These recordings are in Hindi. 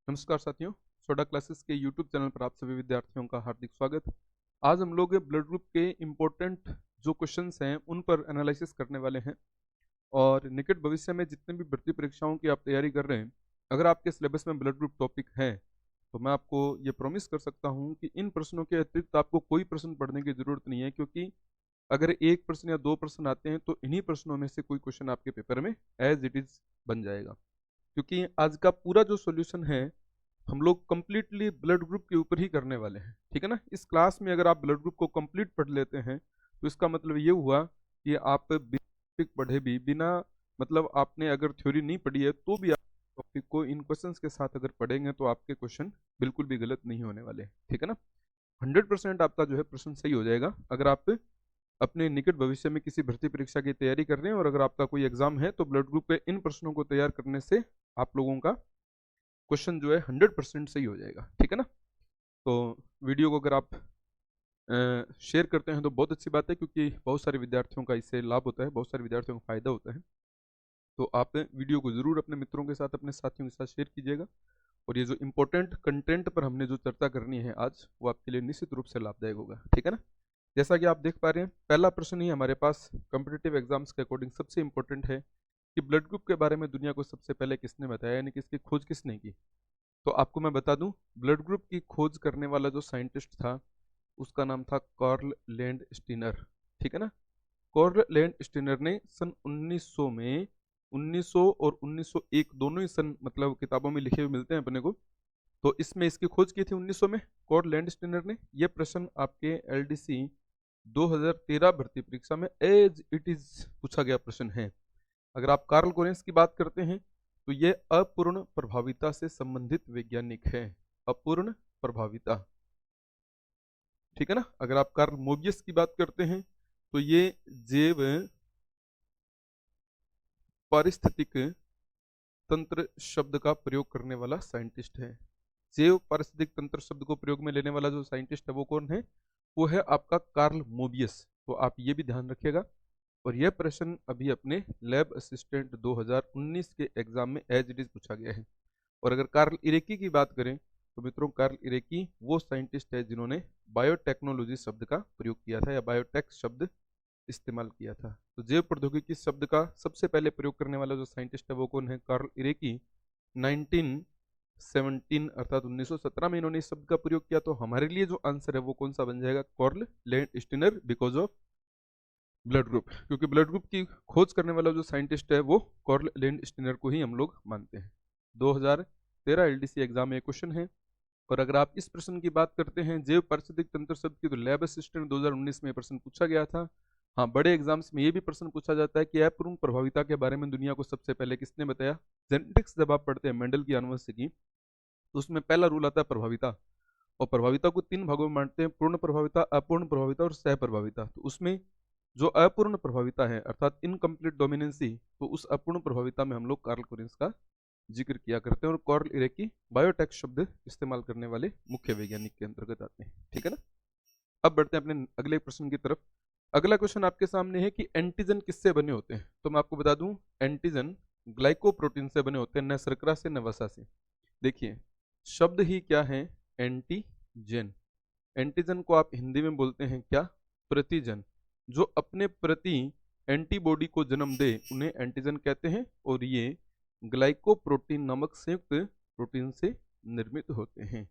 नमस्कार साथियों। सोडा क्लासेस के यूट्यूब चैनल पर आप सभी विद्यार्थियों का हार्दिक स्वागत। आज हम लोग ब्लड ग्रुप के इम्पोर्टेंट जो क्वेश्चंस हैं उन पर एनालिसिस करने वाले हैं। और निकट भविष्य में जितने भी भर्ती परीक्षाओं की आप तैयारी कर रहे हैं, अगर आपके सिलेबस में ब्लड ग्रुप टॉपिक है तो मैं आपको ये प्रॉमिस कर सकता हूँ कि इन प्रश्नों के अतिरिक्त आपको कोई प्रश्न पढ़ने की जरूरत नहीं है, क्योंकि अगर एक प्रश्न या दो प्रश्न आते हैं तो इन्हीं प्रश्नों में से कोई क्वेश्चन आपके पेपर में एज इट इज बन जाएगा। क्योंकि आज का पूरा जो सॉल्यूशन है हम लोग कंप्लीटली ब्लड ग्रुप के ऊपर ही करने वाले हैं, ठीक है ना। इस क्लास में अगर आप ब्लड ग्रुप को कंप्लीट पढ़ लेते हैं तो इसका मतलब ये हुआ कि आप बेसिक पढ़े भी बिना, मतलब आपने अगर थ्योरी नहीं पढ़ी है तो भी आप टॉपिक को इन क्वेश्चंस के साथ अगर पढ़ेंगे तो आपके क्वेश्चन बिल्कुल भी गलत नहीं होने वाले, ठीक है ना। 100% आपका जो है प्रश्न सही हो जाएगा अगर आप अपने निकट भविष्य में किसी भर्ती परीक्षा की तैयारी कर रहे हैं और अगर आपका कोई एग्जाम है तो ब्लड ग्रुप के इन प्रश्नों को तैयार करने से आप लोगों का क्वेश्चन जो है 100% सही हो जाएगा, ठीक है ना। तो वीडियो को अगर आप शेयर करते हैं तो बहुत अच्छी बात है, क्योंकि बहुत सारे विद्यार्थियों का इससे लाभ होता है, बहुत सारे विद्यार्थियों को फायदा होता है। तो आप वीडियो को जरूर अपने मित्रों के साथ, अपने साथियों के साथ शेयर कीजिएगा। और ये जो इम्पोर्टेंट कंटेंट पर हमने जो चर्चा करनी है आज, वो आपके लिए निश्चित रूप से लाभदायक होगा, ठीक है ना। जैसा कि आप देख पा रहे हैं, पहला प्रश्न ही हमारे पास कॉम्पिटिटिव एग्जाम्स के अकॉर्डिंग सबसे इंपॉर्टेंट है कि ब्लड ग्रुप के बारे में दुनिया को सबसे पहले किसने बताया, यानी कि इसकी खोज किसने की। तो आपको मैं बता दूं, ब्लड ग्रुप की खोज करने वाला जो साइंटिस्ट था उसका नाम था कार्ल लैंड स्टीनर, ठीक है ना। कार्ल लैंड स्टीनर ने सन 1900 में, 1900 और 1901 दोनों ही सन मतलब किताबों में लिखे हुए मिलते हैं अपने को, तो इसमें इसकी खोज की थी 1900 में कार्ल लैंड स्टीनर ने। यह प्रश्न आपके एलडीसी 2013 भर्ती परीक्षा में एज इट इज पूछा गया प्रश्न है। अगर आप कार्ल कोरेंस की बात करते हैं तो यह अपूर्ण प्रभाविता से संबंधित वैज्ञानिक है, अपूर्ण प्रभाविता, ठीक है ना। अगर आप कार्ल मोबियस की बात करते हैं तो ये जैव पारिस्थितिक तंत्र शब्द का प्रयोग करने वाला साइंटिस्ट है। जैव पारिस्थितिक तंत्र शब्द को प्रयोग में लेने वाला जो साइंटिस्ट है वो कौन है, वो है आपका कार्ल मोबियस। तो आप ये भी ध्यान रखिएगा। और यह प्रश्न अभी अपने लैब असिस्टेंट 2019 के एग्जाम में एज इट इज पूछा गया है। और अगर कार्ल इरेकी की बात करें तो मित्रों, कार्ल इरेकी वो साइंटिस्ट है जिन्होंने बायोटेक्नोलॉजी शब्द का प्रयोग किया था या बायोटेक शब्द इस्तेमाल किया था। तो जैव प्रौद्योगिकी शब्द का सबसे पहले प्रयोग करने वाला जो साइंटिस्ट है वो कौन है, कार्ल इरेकी। 1917 अर्थात 1917 में इन्होंने इस शब्द का प्रयोग किया। तो हमारे लिए जो आंसर है वो कौन सा बन जाएगा, Karl Landsteiner, because of blood group, क्योंकि ब्लड ग्रुप की खोज करने वाला जो साइंटिस्ट है वो कार्ल लैंड स्टीनर को ही हम लोग मानते हैं। 2013 एलडीसी एग्जाम में क्वेश्चन है। और अगर आप इस प्रश्न की बात करते हैं जैव पारिस्थितिक तंत्र शब्द की, तो लैब असिस्टेंट 2019 में प्रश्न पूछा गया था। हाँ, बड़े एग्जाम्स में ये भी प्रश्न पूछा जाता है कि अपूर्ण प्रभाविता के बारे में दुनिया को सबसे पहले किसने बताया। जेनेटिक्स जब आप पढ़ते हैं मेंडल की आनुवंशिकी, तो उसमें पहला रूल आता है प्रभाविता। और प्रभाविता को तीन भागों में बांटते हैं, पूर्ण प्रभाविता, अपूर्ण प्रभाविता और सह प्रभाविता। तो उसमें जो अपूर्ण प्रभाविता है अर्थात इनकम्प्लीट डोमिनेंसी, तो उस अपूर्ण प्रभाविता में हम लोग कार्ल कोरिन्स का जिक्र किया करते हैं और कार्ल इरेकी बायोटेक शब्द इस्तेमाल करने वाले मुख्य वैज्ञानिक के अंतर्गत आते हैं, ठीक है ना। अब बढ़ते हैं अपने अगले प्रश्न की तरफ। अगला क्वेश्चन आपके सामने है कि एंटीजन किससे बने होते हैं। तो मैं आपको बता दूं, एंटीजन ग्लाइकोप्रोटीन से बने होते हैं, न शर्करा से न वसा से। देखिए, शब्द ही क्या है, एंटीजन। एंटीजन को आप हिंदी में बोलते हैं क्या, प्रतिजन। जो अपने प्रति एंटीबॉडी को जन्म दे उन्हें एंटीजन कहते हैं। और ये ग्लाइकोप्रोटीन नामक संयुक्त प्रोटीन से निर्मित होते हैं।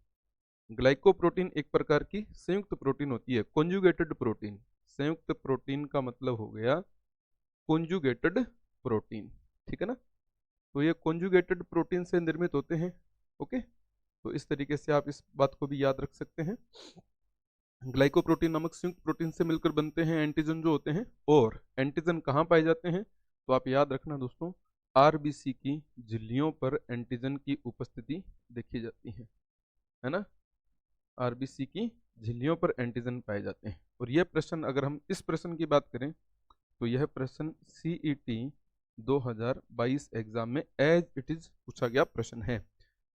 ग्लाइकोप्रोटीन एक प्रकार की संयुक्त प्रोटीन होती है, कॉन्जुगेटेड प्रोटीन। संयुक्त प्रोटीन का मतलब हो गया कॉन्जुगेटेड प्रोटीन, ठीक है ना। तो ये कॉन्जुगेटेड प्रोटीन से निर्मित होते हैं, ओके। तो इस तरीके से आप इस बात को भी याद रख सकते हैं। ग्लाइकोप्रोटीन नामक संयुक्त प्रोटीन से मिलकर बनते हैं एंटीजन जो होते हैं। और एंटीजन कहाँ पाए जाते हैं, तो आप याद रखना दोस्तों, आरबीसी की झिल्लियों पर एंटीजन की उपस्थिति देखी जाती है ना। आरबीसी की झिल्लियों पर एंटीजन पाए जाते हैं। और यह प्रश्न, अगर हम इस प्रश्न की बात करें तो यह प्रश्न सीईटी 2022 एग्जाम में एज इट इज पूछा गया प्रश्न है।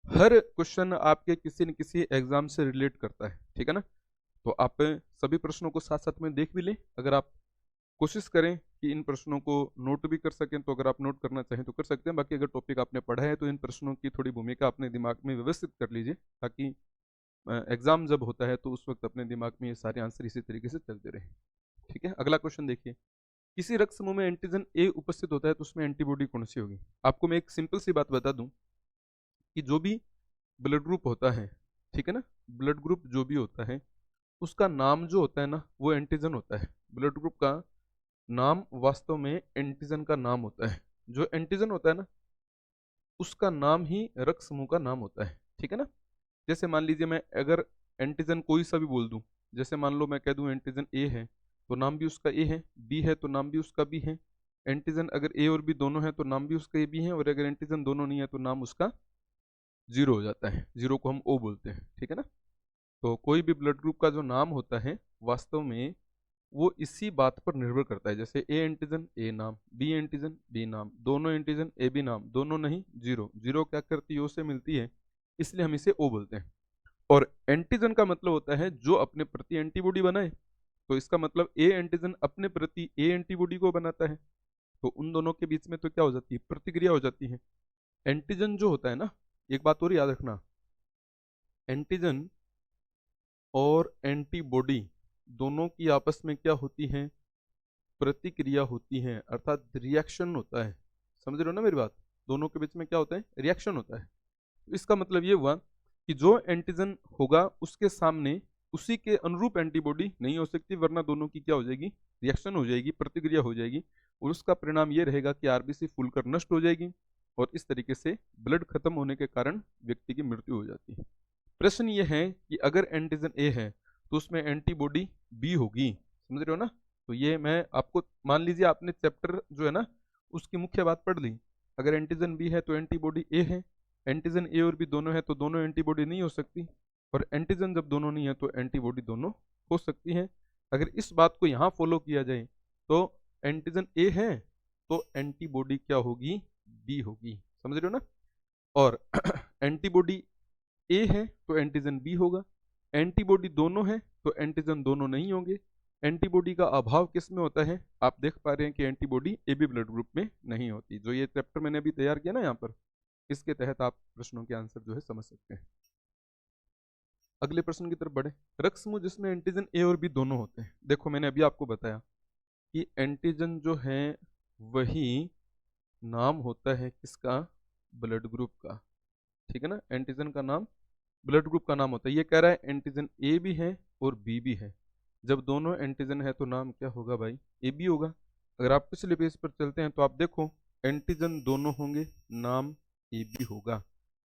हर क्वेश्चन आपके किसी न किसी एग्जाम से रिलेट करता है, ठीक है ना। तो आप सभी प्रश्नों को साथ साथ में देख भी लें। अगर आप कोशिश करें कि इन प्रश्नों को नोट भी कर सकें, तो अगर आप नोट करना चाहें तो कर सकते हैं। बाकी अगर टॉपिक आपने पढ़ा है तो इन प्रश्नों की थोड़ी भूमिका अपने दिमाग में व्यवस्थित कर लीजिए, ताकि एग्जाम जब होता है तो उस वक्त अपने दिमाग में ये सारे आंसर इसी तरीके से चलते रहें। ठीक है, अगला क्वेश्चन देखिए। किसी रक्त समूह में एंटीजन ए उपस्थित होता है तो उसमें एंटीबॉडी कौन सी होगी? आपको मैं एक सिंपल सी बात बता दूं कि जो भी ब्लड ग्रुप होता है, ठीक है ना, ब्लड ग्रुप जो भी होता है उसका नाम जो होता है ना वो एंटीजन होता है। ब्लड ग्रुप का नाम वास्तव में एंटीजन का नाम होता है। जो एंटीजन होता है ना उसका नाम ही रक्त समूह का नाम होता है। ठीक है ना, जैसे मान लीजिए मैं अगर एंटीजन कोई सा भी बोल दूं, जैसे मान लो मैं कह दूं एंटीजन ए है तो नाम भी उसका ए है, बी है तो नाम भी उसका बी है। एंटीजन अगर ए और बी दोनों है तो नाम भी उसका ए बी है, और अगर एंटीजन दोनों नहीं है तो नाम उसका जीरो हो जाता है। जीरो को हम ओ बोलते हैं। ठीक है ना, तो कोई भी ब्लड ग्रुप का जो नाम होता है वास्तव में वो इसी बात पर निर्भर करता है। जैसे ए एंटीजन ए नाम, बी एंटीजन बी नाम, दोनों एंटीजन ए बी नाम, दोनों नहीं जीरो। जीरो क्या करती है, ओ से मिलती है, इसलिए हम इसे ओ बोलते हैं। और एंटीजन का मतलब होता है जो अपने प्रति एंटीबॉडी बनाए, तो इसका मतलब ए एंटीजन अपने प्रति ए एंटीबॉडी को बनाता है, तो उन दोनों के बीच में तो क्या हो जाती है, प्रतिक्रिया हो जाती है। एंटीजन जो होता है ना, एक बात और याद रखना, एंटीजन और एंटीबॉडी दोनों की आपस में क्या होती है, प्रतिक्रिया होती है, अर्थात रिएक्शन होता है। समझ रहे हो ना मेरी बात, दोनों के बीच में क्या होता है, रिएक्शन होता है। तो इसका मतलब ये हुआ कि जो एंटीजन होगा उसके सामने उसी के अनुरूप एंटीबॉडी नहीं हो सकती, वरना दोनों की क्या हो जाएगी, रिएक्शन हो जाएगी, प्रतिक्रिया हो जाएगी, और उसका परिणाम ये रहेगा कि आरबीसी फूलकर नष्ट हो जाएगी, और इस तरीके से ब्लड खत्म होने के कारण व्यक्ति की मृत्यु हो जाती है। प्रश्न ये है कि अगर एंटीजन ए है तो उसमें एंटीबॉडी बी होगी। समझ रहे हो ना, तो ये मैं आपको, मान लीजिए आपने चैप्टर जो है ना उसकी मुख्य बात पढ़ ली। अगर एंटीजन बी है तो एंटीबॉडी ए है, एंटीजन ए और बी दोनों है तो दोनों एंटीबॉडी नहीं हो सकती, और एंटीजन जब दोनों नहीं है तो एंटीबॉडी दोनों हो सकती है। अगर इस बात को यहाँ फॉलो किया जाए तो एंटीजन ए है तो एंटीबॉडी क्या होगी, बी होगी। समझ रहे हो ना, और एंटीबॉडी ए है तो एंटीजन बी होगा, एंटीबॉडी दोनों है तो एंटीजन दोनों नहीं होंगे। एंटीबॉडी का अभाव किस में होता है, आप देख पा रहे हैं कि antibody A B blood group में नहीं होती। जो ये चैप्टर मैंने अभी तैयार किया ना यहाँ पर, इसके तहत आप प्रश्नों के आंसर जो है समझ सकते हैं। अगले प्रश्न की तरफ बढ़े। रक्त समूह जिसमें एंटीजन ए और बी दोनों होते हैं। देखो मैंने अभी आपको बताया कि एंटीजन जो है वही नाम होता है किसका, ब्लड ग्रुप का। ठीक है ना, एंटीजन का नाम ब्लड ग्रुप का नाम होता है। ये कह रहा है एंटीजन ए भी है और बी भी है। जब दोनों एंटीजन है तो नाम क्या होगा भाई, ए बी होगा। अगर आप पिछले पेज पर चलते हैं तो आप देखो एंटीजन दोनों होंगे, नाम ए बी होगा।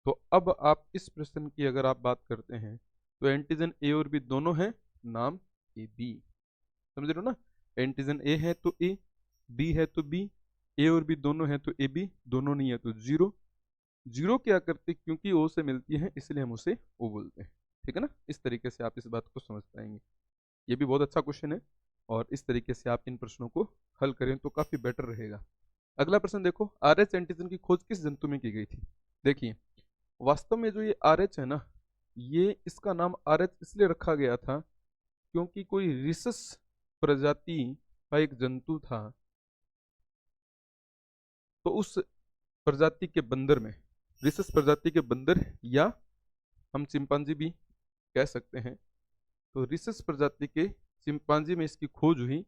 तो अब आप इस प्रश्न की अगर आप बात करते हैं तो एंटीजन ए और बी दोनों हैं, नाम ए बी। समझ रहे हो ना, एंटीजन ए है तो ए, बी है तो बी, ए और बी दोनों है तो ए बी, दोनों नहीं है तो जीरो। जीरो क्या करती, क्योंकि ओ से मिलती है इसलिए हम उसे ओ बोलते हैं। ठीक है ना, इस तरीके से आप इस बात को समझ पाएंगे। ये भी बहुत अच्छा क्वेश्चन है, और इस तरीके से आप इन प्रश्नों को हल करें तो काफी बेटर रहेगा। अगला प्रश्न देखो, आर एच एंटीजन की खोज किस जंतु में की गई थी? देखिए वास्तव में जो ये आर एच है ना, ये इसका नाम आर एच इसलिए रखा गया था क्योंकि कोई रिसस प्रजाति का एक जंतु था, तो उस प्रजाति के बंदर में, रिसस प्रजाति के बंदर या हम चिंपांजी भी कह सकते हैं, तो रिसस प्रजाति के चिंपांजी में इसकी खोज हुई,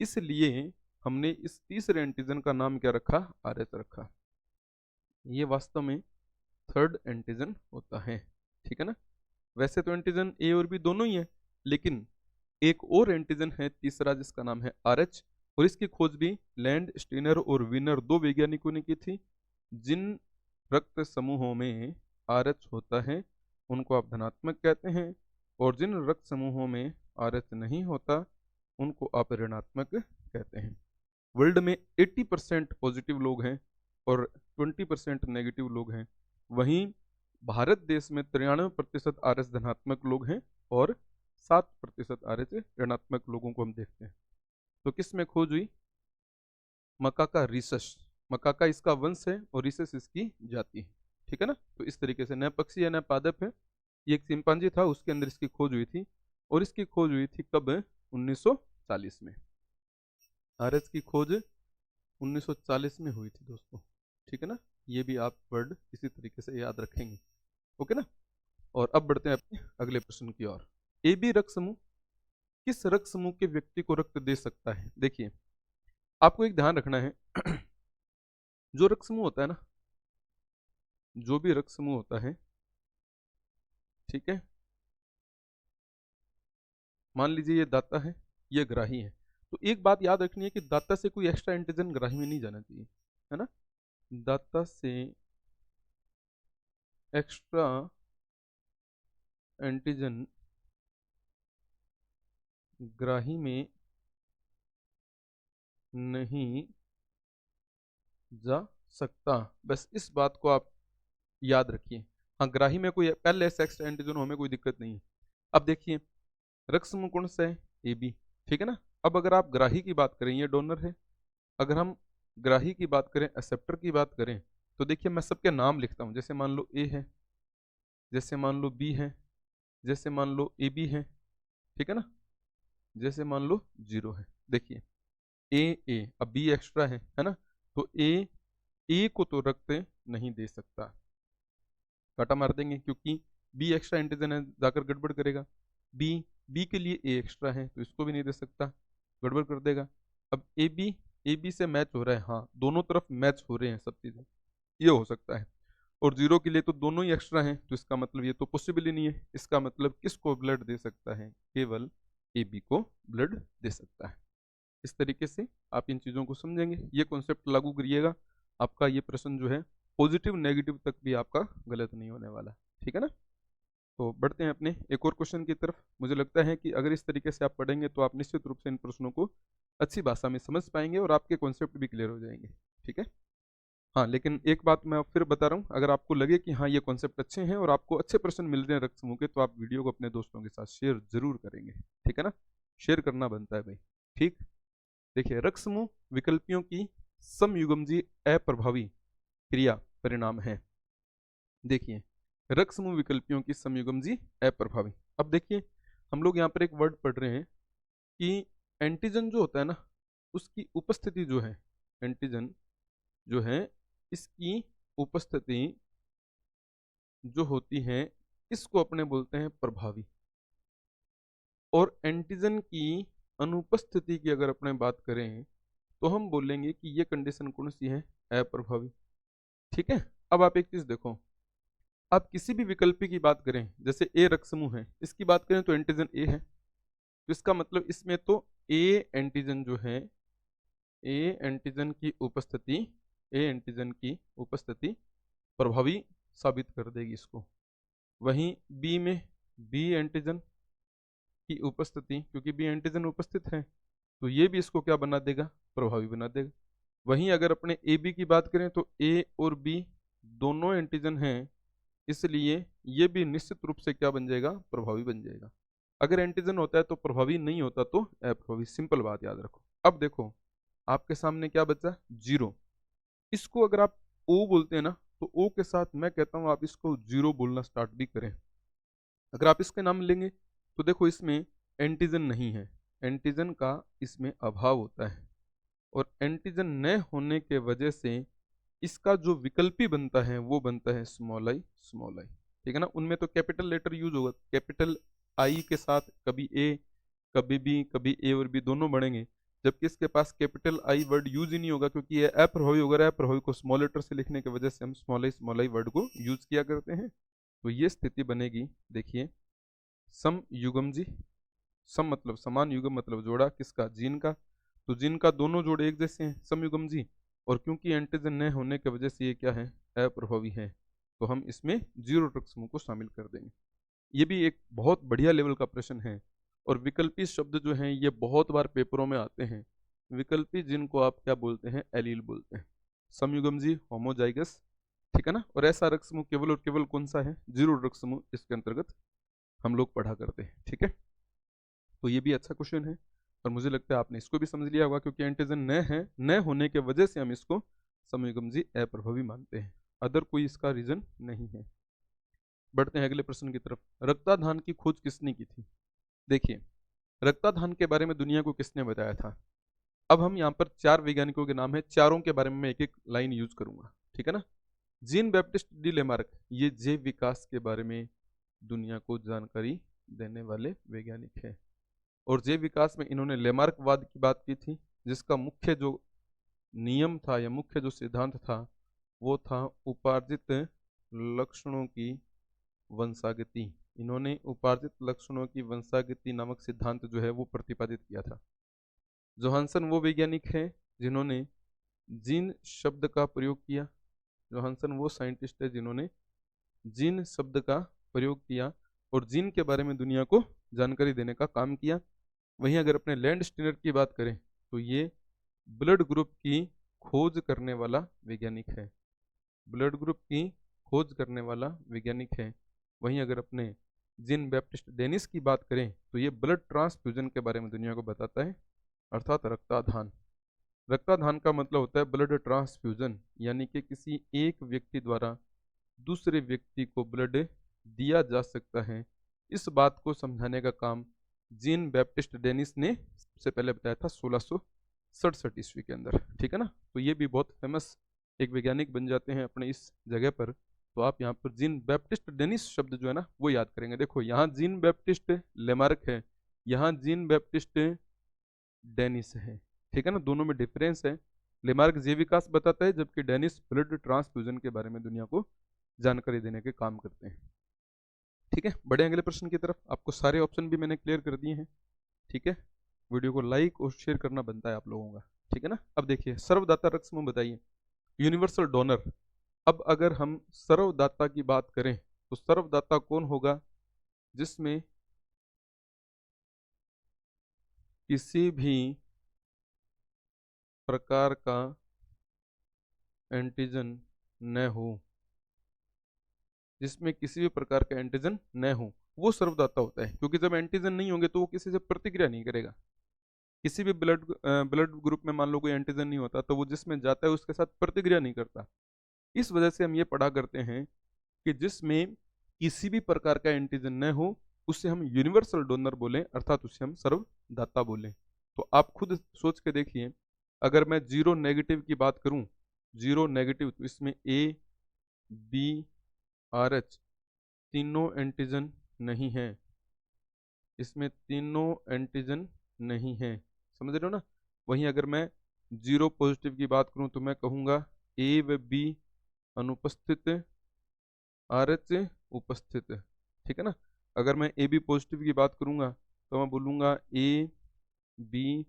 इसलिए हमने इस तीसरे एंटीजन का नाम क्या रखा, आर एच रखा। ये वास्तव में थर्ड एंटीजन होता है। ठीक है ना, वैसे तो एंटीजन ए और बी दोनों ही है, लेकिन एक और एंटीजन है तीसरा जिसका नाम है आर एच, और इसकी खोज भी लैंड स्टीनर और विनर दो वैज्ञानिकों ने की थी। जिन रक्त समूहों में आर एच होता है उनको आप धनात्मक कहते हैं, और जिन रक्त समूहों में आर एच नहीं होता उनको आप ऋणात्मक कहते हैं। वर्ल्ड में 80% पॉजिटिव लोग हैं और 20% नेगेटिव लोग हैं। वहीं भारत देश में 93% आर एच धनात्मक लोग हैं और 7% आर एच ऋणात्मक लोगों को हम देखते हैं। तो किस में खोज हुई, मकाका रिसस, मकाका इसका वंश है और रिसस इसकी जाति है। ठीक है ना, तो इस तरीके से न पक्षी है न पादप है, ये एक चिंपांजी था, उसके अंदर इसकी खोज हुई थी, और इसकी खोज हुई थी कब, 1940 में। RH की खोज 1940 में हुई थी दोस्तों, ठीक है ना। ये भी आप वर्ड इसी तरीके से याद रखेंगे, ओके ना। और अब बढ़ते हैं अपने अगले प्रश्न की ओर। AB रक्त समूह किस रक्त समूह के व्यक्ति को रक्त दे सकता है? देखिए, आपको एक ध्यान रखना है जो रक्त समूह होता है ना, जो भी रक्त समूह होता है, ठीक है, मान लीजिए ये दाता है, ये ग्राही है, तो एक बात याद रखनी है कि दाता से कोई एक्स्ट्रा एंटीजन ग्राही में नहीं जाना चाहिए, है ना। दाता से एक्स्ट्रा एंटीजन ग्राही में नहीं जा सकता, बस इस बात को आप याद रखिए। हाँ, ग्राही में कोई पहले से एक्स्ट्रा एंटीजन हो, हमें कोई दिक्कत नहीं है। अब देखिए, रक्त समूह कौन सा है? AB, ठीक है ना। अब अगर आप ग्राही की बात करें, ये डोनर है, अगर हम ग्राही की बात करें, एक्सेप्टर की बात करें, तो देखिए मैं सबके नाम लिखता हूँ। जैसे मान लो A है, जैसे मान लो B है, जैसे मान लो AB है, ठीक है ना, जैसे मान लो 0 है। देखिए A, अब B एक्स्ट्रा है ना, तो A को तो रक्त नहीं दे सकता, काटा मार देंगे, क्योंकि B एक्स्ट्रा एंटीजन है, जाकर गड़बड़ करेगा। B के लिए A एक्स्ट्रा है, तो इसको भी नहीं दे सकता, गड़बड़ कर देगा। अब AB से मैच हो रहा है, हाँ दोनों तरफ मैच हो रहे हैं सब चीज़ें, ये हो सकता है। और 0 के लिए तो दोनों ही एक्स्ट्रा हैं, तो इसका मतलब ये तो पॉसिबल ही नहीं है। इसका मतलब किसको ब्लड दे सकता है? केवल AB को ब्लड दे सकता है। इस तरीके से आप इन चीज़ों को समझेंगे, ये कॉन्सेप्ट लागू करिएगा, आपका ये प्रश्न जो है पॉजिटिव नेगेटिव तक भी आपका गलत नहीं होने वाला, ठीक है ना। तो बढ़ते हैं अपने एक और क्वेश्चन की तरफ। मुझे लगता है कि अगर इस तरीके से आप पढ़ेंगे तो आप निश्चित रूप से इन प्रश्नों को अच्छी भाषा में समझ पाएंगे और आपके कॉन्सेप्ट भी क्लियर हो जाएंगे, ठीक है। हाँ, लेकिन एक बात मैं फिर बता रहा हूँ, अगर आपको लगे कि हाँ ये कॉन्सेप्ट अच्छे हैं और आपको अच्छे प्रश्न मिल रहे हैं रक्त समूह के, तो आप वीडियो को अपने दोस्तों के साथ शेयर जरूर करेंगे, ठीक है ना। शेयर करना बनता है भाई, ठीक। देखिए, रक्त समूह विकल्पियों की समयुग्मजी अप्रभावी क्रिया परिणाम है। देखिए, रक्त समूह विकल्पियों की समयुग्मजी अप्रभावी। अब देखिए, हम लोग यहाँ पर एक वर्ड पढ़ रहे हैं कि एंटीजन जो होता है ना, उसकी उपस्थिति जो है, एंटीजन जो है इसकी उपस्थिति जो होती है, इसको अपने बोलते हैं प्रभावी। और एंटीजन की अनुपस्थिति की अगर अपने बात करें तो हम बोलेंगे कि ये कंडीशन कौन सी है? अप्रभावी, ठीक है। अब आप एक चीज देखो, आप किसी भी विकल्पी की बात करें, जैसे ए रक्त समूह है, इसकी बात करें तो एंटीजन ए है, तो इसका मतलब इसमें तो ए एंटीजन जो है, ए एंटीजन की उपस्थिति, ए एंटीजन की उपस्थिति प्रभावी साबित कर देगी इसको। वहीं बी में बी एंटीजन की उपस्थिति, क्योंकि बी एंटीजन उपस्थित है, तो ये भी इसको क्या बना देगा? प्रभावी बना देगा। वहीं अगर अपने ए बी की बात करें तो ए और बी दोनों एंटीजन हैं, इसलिए ये भी निश्चित रूप से क्या बन जाएगा? प्रभावी बन जाएगा। अगर एंटीजन होता है तो प्रभावी, नहीं होता तो अप्रभावी, सिंपल बात याद रखो। अब देखो, आपके सामने क्या बचा? 0। इसको अगर आप ओ बोलते हैं ना, तो ओ के साथ मैं कहता हूं आप इसको 0 बोलना स्टार्ट भी करें। अगर आप इसके नाम लेंगे तो देखो, इसमें एंटीजन नहीं है, एंटीजन का इसमें अभाव होता है, और एंटीजन न होने के वजह से इसका जो विकल्पी बनता है वो बनता है स्मॉल आई, स्मॉल आई, ठीक है ना। उनमें तो कैपिटल लेटर यूज होगा, कैपिटल आई के साथ कभी ए, कभी बी, कभी ए और बी दोनों बढ़ेंगे, जबकि इसके पास कैपिटल आई वर्ड यूज ही नहीं होगा, क्योंकि ये अप्रभावी होगा। अप्रभावी को स्मॉल लेटर से लिखने की वजह से हम स्मॉल आई वर्ड को यूज किया करते हैं। तो ये स्थिति बनेगी, देखिए, सम युगम जी, सम मतलब समान, युगम मतलब जोड़ा, किसका? जीन का। तो जीन का दोनों जोड़े एक जैसे हैं, समयुगम जी, और क्योंकि एंटीजन न होने की वजह से ये क्या है? अप्रभावी है, तो हम इसमें 0 रक्त समूह को शामिल कर देंगे। ये भी एक बहुत बढ़िया लेवल का प्रश्न है। और विकल्पी शब्द जो हैं ये बहुत बार पेपरों में आते हैं। विकल्पी जिनको आप क्या बोलते हैं? एलील बोलते हैं। समयुगम जी होमोजाइगस, ठीक है ना। और ऐसा रक्त समूह केवल और केवल कौन सा है? 0 रक्त समूह इसके अंतर्गत हम लोग पढ़ा करते हैं, ठीक है। तो ये भी अच्छा क्वेश्चन है, और मुझे लगता है आपने इसको भी समझ लिया होगा, क्योंकि एंटीजन न है, न होने के वजह से हम इसको समयुगम जी अप्रभावी मानते हैं, अदर कोई इसका रीजन नहीं है। बढ़ते हैं अगले प्रश्न की तरफ। रक्ताधान की खोज किसने की थी? देखिए, रक्ताधान के बारे में दुनिया को किसने बताया था? अब हम यहाँ पर 4 वैज्ञानिकों के नाम है, चारों के बारे में मैं एक एक लाइन यूज करूंगा, ठीक है ना। जीन बैप्टिस्ट डी लेमार्क, ये जैव विकास के बारे में दुनिया को जानकारी देने वाले वैज्ञानिक हैं। और जैव विकास में इन्होंने लेमार्कवाद की बात की थी, जिसका मुख्य जो नियम था या मुख्य जो सिद्धांत था वो था उपार्जित लक्षणों की वंशागति। इन्होंने उपार्जित लक्षणों की वंशागति नामक सिद्धांत जो है वो प्रतिपादित किया था। जोहानसन वो वैज्ञानिक हैं जिन्होंने जीन शब्द का प्रयोग किया। जोहानसन वो साइंटिस्ट है जिन्होंने जीन शब्द का प्रयोग किया और जीन के बारे में दुनिया को जानकारी देने का काम किया। वहीं अगर अपने लैंडस्टीनर की बात करें तो ये ब्लड ग्रुप की खोज करने वाला वैज्ञानिक है। ब्लड ग्रुप की खोज करने वाला वैज्ञानिक है। वहीं अगर अपने जीन बैप्टिस्ट डेनिस की बात करें तो ये ब्लड ट्रांसफ्यूजन के बारे में दुनिया को बताता है, अर्थात रक्ताधान। रक्ताधान का मतलब होता है ब्लड ट्रांसफ्यूजन, यानी कि किसी एक व्यक्ति द्वारा दूसरे व्यक्ति को ब्लड दिया जा सकता है। इस बात को समझाने का काम जीन बैप्टिस्ट डेनिस ने सबसे पहले बताया था 1667 ईस्वी के अंदर, ठीक है ना। तो ये भी बहुत फेमस एक वैज्ञानिक बन जाते हैं अपने इस जगह पर। तो आप यहाँ पर जीन बैप्टिस्ट डेनिस शब्द जो है ना वो याद करेंगे। देखो यहाँ जीन बैप्टिस्ट लेमार्क है, यहाँ जीन बैप्टिस्ट डेनिस है, ठीक है ना, दोनों में डिफरेंस है। लेमार्क जैव विकास बताता है जबकि डेनिस ब्लड ट्रांसफ्यूजन के बारे में दुनिया को जानकारी देने के काम करते हैं। ठीक है, बढ़े अगले प्रश्न की तरफ। आपको सारे ऑप्शन भी मैंने क्लियर कर दिए हैं, ठीक है। वीडियो को लाइक और शेयर करना बनता है आप लोगों का, ठीक है ना। अब देखिए सर्वदाता रक्त समूह बताइए, यूनिवर्सल डोनर। अब अगर हम सर्वदाता की बात करें तो सर्वदाता कौन होगा? जिसमें किसी भी प्रकार का एंटीजन न हो, जिसमें किसी भी प्रकार का एंटीजन न हो वो सर्वदाता होता है। क्योंकि जब एंटीजन नहीं होंगे तो वो किसी से प्रतिक्रिया नहीं करेगा। किसी भी ब्लड ग्रुप में मान लो कोई एंटीजन नहीं होता तो वो जिसमें जाता है उसके साथ प्रतिक्रिया नहीं करता। इस वजह से हम ये पढ़ा करते हैं कि जिसमें किसी भी प्रकार का एंटीजन न हो उसे हम यूनिवर्सल डोनर बोलें, अर्थात उसे हम सर्वदाता बोलें। तो आप खुद सोच के देखिए, अगर मैं जीरो नेगेटिव की बात करूं, जीरो नेगेटिव, तो इसमें ए बी आर एच तीनों एंटीजन नहीं है, इसमें तीनों एंटीजन नहीं है, समझ रहे हो ना। वहीं अगर मैं जीरो पॉजिटिव की बात करूं तो मैं कहूंगा ए व बी अनुपस्थित, आर एच उपस्थित, ठीक है ना। अगर मैं ए बी पॉजिटिव की बात करूंगा तो मैं बोलूंगा ए बी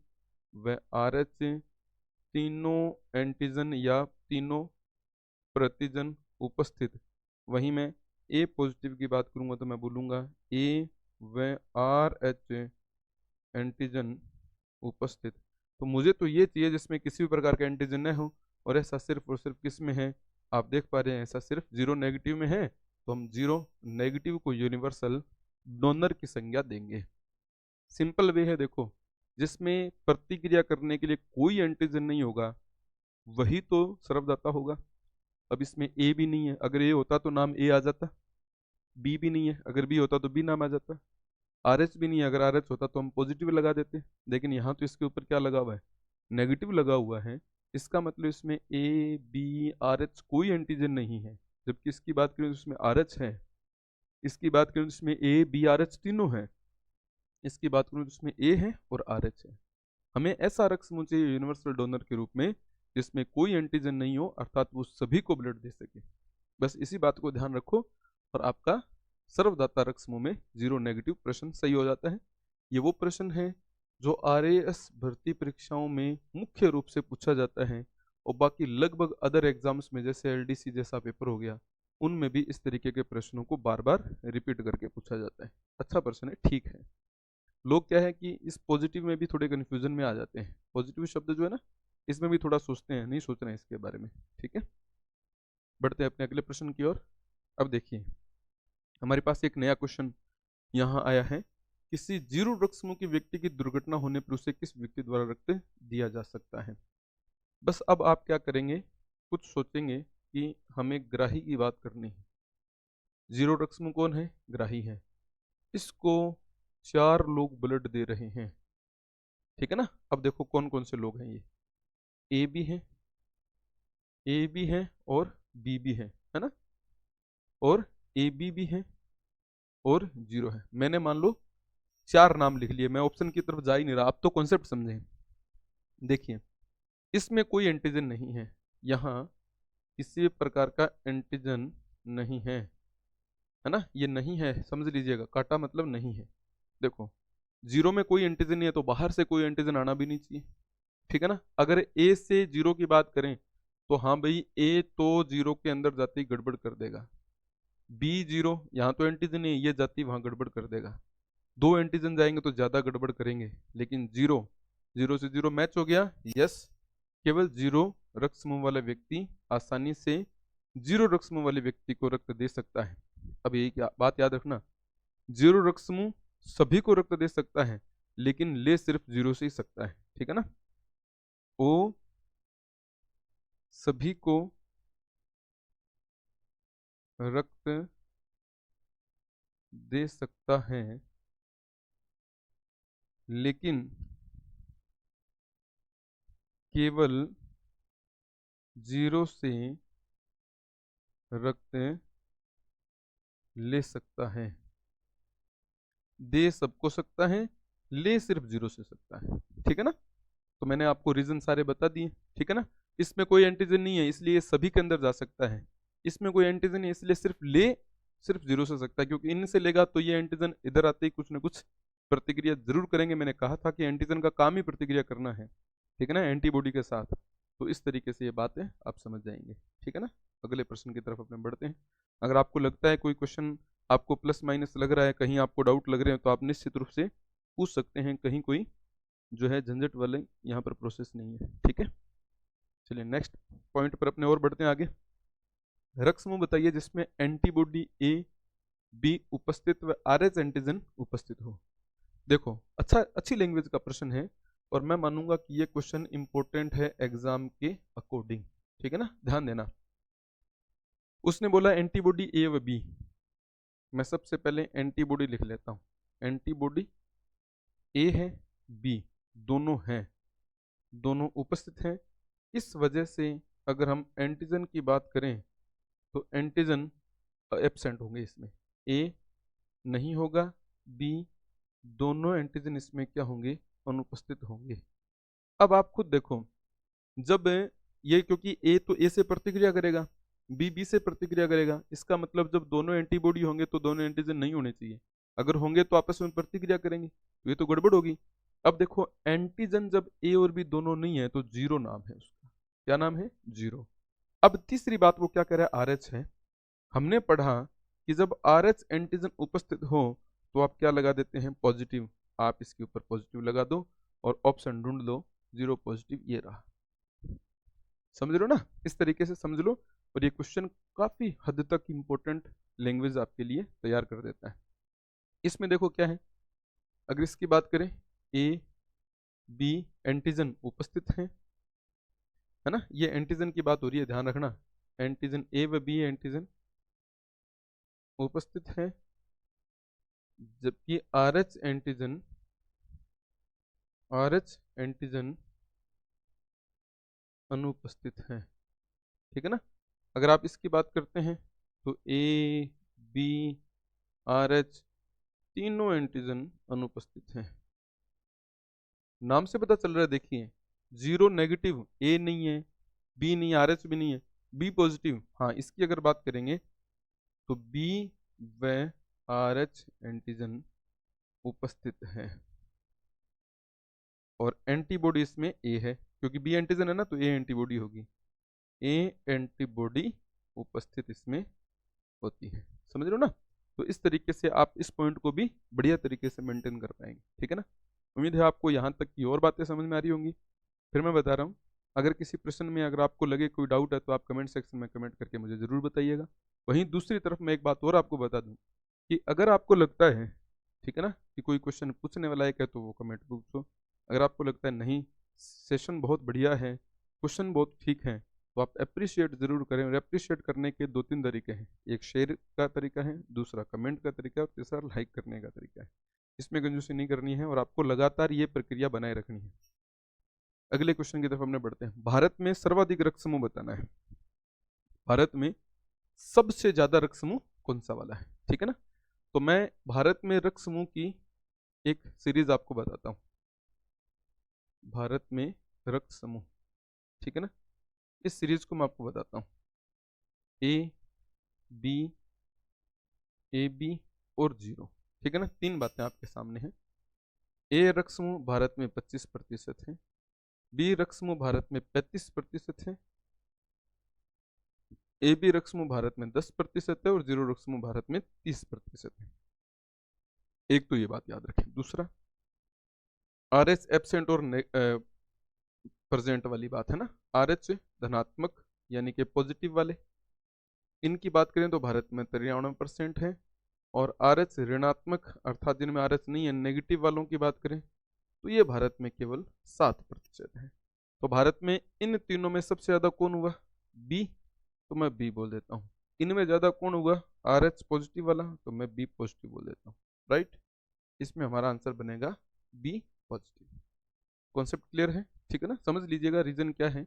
व आर एच तीनों एंटीजन या तीनों प्रतिजन उपस्थित। वहीं मैं ए पॉजिटिव की बात करूंगा तो मैं बोलूंगा ए व आर एच एंटीजन उपस्थित। तो मुझे तो ये चाहिए जिसमें किसी भी प्रकार का एंटीजन न हो, और ऐसा सिर्फ और सिर्फ किस में है? आप देख पा रहे हैं ऐसा सिर्फ जीरो नेगेटिव में है, तो हम जीरो नेगेटिव को यूनिवर्सल डोनर की संज्ञा देंगे। सिंपल वे है, देखो जिसमें प्रतिक्रिया करने के लिए कोई एंटीजन नहीं होगा वही तो सर्वदाता होगा। अब इसमें ए भी नहीं है, अगर ए होता तो नाम ए आ जाता। बी भी नहीं है, अगर बी होता तो बी नाम आ जाता। आर एच भी नहीं है, अगर आर एच होता तो हम पॉजिटिव लगा देते। लेकिन यहाँ तो इसके ऊपर क्या लगा हुआ है? नेगेटिव लगा हुआ है। इसका मतलब इसमें ए बी आर एच कोई एंटीजन नहीं है। जबकि इसकी बात करें तो इसमें आर एच है, इसकी बात करें तो इसमें ए बी आर एच तीनों है, इसकी बात करूँ तो इसमें ए है और आर एच है। हमें ऐसा रक्त समूह चाहिए यूनिवर्सल डोनर के रूप में जिसमें कोई एंटीजन नहीं हो, अर्थात वो सभी को ब्लड दे सके। बस इसी बात को ध्यान रखो और आपका सर्वदाता रक्त समूह में जीरो नेगेटिव प्रश्न सही हो जाता है। ये वो प्रश्न है जो आरएएस भर्ती परीक्षाओं में मुख्य रूप से पूछा जाता है, और बाकी लगभग अदर एग्जाम्स में जैसे एलडीसी जैसा पेपर हो गया उनमें भी इस तरीके के प्रश्नों को बार बार रिपीट करके पूछा जाता है। अच्छा प्रश्न है, ठीक है। लोग क्या है कि इस पॉजिटिव में भी थोड़े कन्फ्यूजन में आ जाते हैं। पॉजिटिव शब्द जो है ना इसमें भी थोड़ा सोचते हैं, नहीं सोच रहे हैं इसके बारे में, ठीक है। बढ़ते हैं अपने अगले प्रश्न की ओर। अब देखिए हमारे पास एक नया क्वेश्चन यहाँ आया है, किसी जीरो रक्त समूह की व्यक्ति की दुर्घटना होने पर उसे किस व्यक्ति द्वारा रक्त दिया जा सकता है? बस अब आप क्या करेंगे, कुछ सोचेंगे कि हमें ग्राही की बात करनी है। जीरो रक्त समूह कौन है? ग्राही है। इसको 4 लोग ब्लड दे रहे हैं, ठीक है ना। अब देखो कौन कौन से लोग हैं, ये ए भी है, ए भी है और बी भी है ना, और ए बी भी है और जीरो है। मैंने मान लो 4 नाम लिख लिए, मैं ऑप्शन की तरफ जा ही नहीं रहा। अब तो कॉन्सेप्ट समझें। देखिए इसमें कोई एंटीजन नहीं है, यहाँ किसी भी प्रकार का एंटीजन नहीं है ना, ये नहीं है, समझ लीजिएगा, काटा मतलब नहीं है। देखो जीरो में कोई एंटीजन नहीं है तो बाहर से कोई एंटीजन आना भी नहीं चाहिए, ठीक है ना। अगर ए से जीरो की बात करें तो हाँ भाई, ए तो जीरो के अंदर जाते ही गड़बड़ कर देगा, बी जीरो, यहाँ तो एंटीजन नहीं है, ये जाती वहां गड़बड़ कर देगा, 2 एंटीजन जाएंगे तो ज्यादा गड़बड़ करेंगे, लेकिन जीरो, जीरो से जीरो मैच हो गया, यस। केवल जीरो रक्त समूह वाला व्यक्ति आसानी से जीरो रक्त समूह वाले व्यक्ति को रक्त दे सकता है। अब यही क्या बात याद रखना, जीरो रक्त समूह सभी को रक्त दे सकता है, लेकिन ले सिर्फ जीरो से ही सकता है, ठीक है ना। ओ सभी को रक्त दे सकता है, लेकिन केवल जीरो से रक्त ले सकता है। दे सबको सकता है, ले सिर्फ जीरो से सकता है, ठीक है ना। तो मैंने आपको रीजन सारे बता दिए, ठीक है ना। इसमें कोई एंटीजन नहीं है इसलिए सभी के अंदर जा सकता है, इसमें कोई एंटीजन है इसलिए सिर्फ ले सिर्फ जीरो से सकता है, क्योंकि इनसे लेगा तो ये एंटीजन इधर आते ही कुछ ना कुछ प्रतिक्रिया जरूर करेंगे। मैंने कहा था कि एंटीजन का काम ही प्रतिक्रिया करना है, ठीक है ना, एंटीबॉडी के साथ। तो इस तरीके से ये बातें आप समझ जाएंगे, ठीक है ना। अगले प्रश्न की तरफ अपने बढ़ते हैं। अगर आपको लगता है कोई क्वेश्चन आपको प्लस माइनस लग रहा है, कहीं आपको डाउट लग रहे हैं, तो आप निश्चित रूप से पूछ सकते हैं, कहीं कोई जो है झंझट वाले यहाँ पर प्रोसेस नहीं है, ठीक है। चलिए नेक्स्ट पॉइंट पर अपने और बढ़ते हैं आगे। रक्त समूह बताइए जिसमें एंटीबॉडी ए बी उपस्थित व आरएच एंटीजन उपस्थित हो। देखो अच्छी लैंग्वेज का प्रश्न है, और मैं मानूंगा कि ये क्वेश्चन इंपॉर्टेंट है एग्जाम के अकॉर्डिंग, ठीक है ना, ध्यान देना। उसने बोला एंटीबॉडी ए व बी, मैं सबसे पहले एंटीबॉडी लिख लेता हूं। एंटीबॉडी ए है बी, दोनों हैं, दोनों उपस्थित हैं। इस वजह से अगर हम एंटीजन की बात करें तो एंटीजन एब्सेंट होंगे इसमें, ए नहीं होगा, बी दोनों एंटीजन इसमें क्या होंगे, अनुपस्थित होंगे। अब आप खुद देखो, जब ये क्योंकि ए तो ए से प्रतिक्रिया करेगा, बी बी से प्रतिक्रिया करेगा, इसका मतलब जब दोनों एंटीबॉडी होंगे तो दोनों एंटीजन नहीं होने चाहिए, अगर होंगे तो आपस में प्रतिक्रिया करेंगे, तो ये तो गड़बड़ होगी। अब देखो एंटीजन जब ए और बी दोनों नहीं है तो जीरो नाम है उसका, क्या नाम है, जीरो। अब तीसरी बात वो क्या कह रहा है, आर एच है। हमने पढ़ा कि जब आर एच एंटीजन उपस्थित हो तो आप क्या लगा देते हैं, पॉजिटिव, आप इसके ऊपर पॉजिटिव लगा दो और ऑप्शन ढूंढ लो, जीरो पॉजिटिव ये रहा। समझ लो ना, इस तरीके से समझ लो, और ये क्वेश्चन काफी हद तक इंपॉर्टेंट लैंग्वेज आपके लिए तैयार कर देता है। इसमें देखो क्या है, अगर इसकी बात करें ए बी एंटीजन उपस्थित है ना, ये एंटीजन की बात हो रही है, ध्यान रखना, एंटीजन ए व बी एंटीजन उपस्थित है, जबकि आर एच एंटीजन अनुपस्थित है, ठीक है ना। अगर आप इसकी बात करते हैं तो ए बी आर एच तीनों एंटीजन अनुपस्थित हैं। नाम से पता चल रहा है, देखिए जीरो नेगेटिव, ए नहीं है, बी नहीं, आर एच भी नहीं है, बी पॉजिटिव। हाँ इसकी अगर बात करेंगे तो बी व आर एच एंटीजन उपस्थित है, और एंटीबॉडी इसमें ए है, क्योंकि बी एंटीजन है ना तो ए एंटीबॉडी होगी, ए एंटीबॉडी उपस्थित इसमें होती है। समझ लो ना। तो इस तरीके से आप इस पॉइंट को भी बढ़िया तरीके से मेंटेन कर पाएंगे, ठीक है ना। उम्मीद है आपको यहाँ तक की और बातें समझ में आ रही होंगी। फिर मैं बता रहा हूँ, अगर किसी प्रश्न में अगर आपको लगे कोई डाउट है तो आप कमेंट सेक्शन में कमेंट करके मुझे ज़रूर बताइएगा। वहीं दूसरी तरफ मैं एक बात और आपको बता दूँ कि अगर आपको लगता है, ठीक है ना, कि कोई क्वेश्चन पूछने वाला है तो वो कमेंट पूछो। अगर आपको लगता है नहीं सेशन बहुत बढ़िया है, क्वेश्चन बहुत ठीक है, तो आप अप्रिशिएट जरूर करें। और अप्रिशिएट करने के 2-3 तरीके हैं, एक शेयर का तरीका है, दूसरा कमेंट का तरीका है, और तीसरा लाइक करने का तरीका है। इसमें कंजूसी नहीं करनी है और आपको लगातार ये प्रक्रिया बनाए रखनी है। अगले क्वेश्चन की तरफ हमने बढ़ते हैं। भारत में सर्वाधिक रक्त समूह बताना है। भारत में सबसे ज्यादा रक्त समूह कौन सा वाला है, ठीक है ना। तो मैं भारत में रक्त समूह की एक सीरीज आपको बताता हूं। भारत में रक्त समूह, ठीक है ना, इस सीरीज को मैं आपको बताता हूं। ए बी, ए बी और जीरो, ठीक है ना। तीन बातें आपके सामने हैं। ए रक्त समूह भारत में 25% है, बी रक्त समूह भारत में 35% है, ए बी रक्त समूह भारत में 10% है और जीरो रक्त समूह भारत में 30% है। एक तो ये बात याद रखें। दूसरा, आर एच एब्सेंट और प्रेजेंट वाली बात है ना। आर एच धनात्मक यानी कि पॉजिटिव वाले, इनकी बात करें तो भारत में 93% है, और आर एच ऋणात्मक अर्थात जिनमें आर एच नहीं है, नेगेटिव वालों की बात करें तो ये भारत में केवल 7% है। तो भारत में इन तीनों में सबसे ज्यादा कौन हुआ? बी, तो मैं बी बोल देता हूँ। इनमें ज्यादा कौन हुआ? आर एच पॉजिटिव वाला, तो मैं बी पॉजिटिव बोल देता हूँ। राइट, इसमें हमारा आंसर बनेगा बी पॉजिटिव। कॉन्सेप्ट क्लियर है, ठीक है ना। समझ लीजिएगा रीजन क्या है।